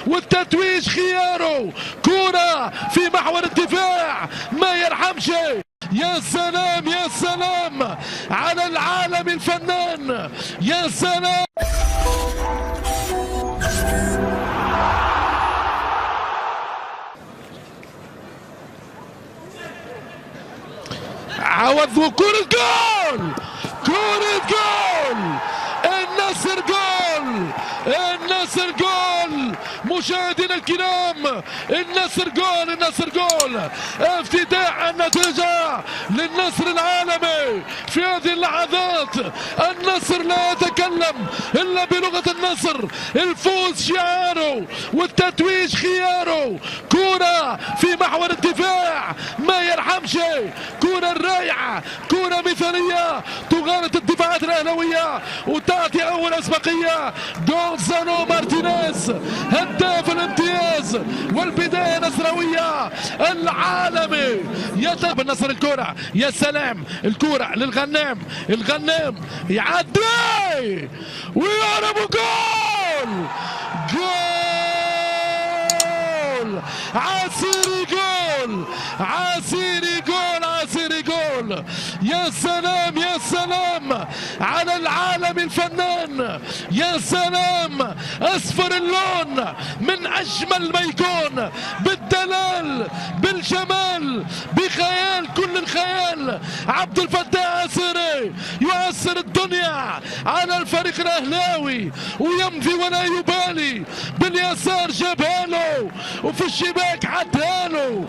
والتتويج خياره، كرة في محور الدفاع ما يرحمش. يا سلام يا سلام على العالم الفنان، يا سلام. عوض وكرة جول، كرة جول، النصر جول، النصر جول. مشاهدينا الكرام، النصر جول، النصر جول. افتتاح النتيجة للنصر العالمي في هذه اللحظات. النصر لا يتكلم الا بلغة النصر، الفوز شعاره والتتويج خياره. كرة في محور الدفاع ما يرحمش، كرة رائعة، كرة مثالية تغالط الدفاعات الأهلاوية وتعطي أول أسبقية. غونزالو مارتينيز هداف الامتياز، والبداية نصراوية العالمي. يتابع النصر الكرة، يا سلام، الكرة للغنام، الغنام يعدي ويضرب جول، جول عسيري، جول عسيري، جول عسيري، جول. يا سلام يا سلام على العالم الفنان، يا سلام. اصفر اللون من اجمل ما يكون، بالدلال، بالجمال، بخيال كل الخيال. عبد الفتاح عسيري يؤثر الدنيا على الفريق الاهلاوي ويمضي ولا يبالي. باليسار جابها له وفي الشباك عدها له.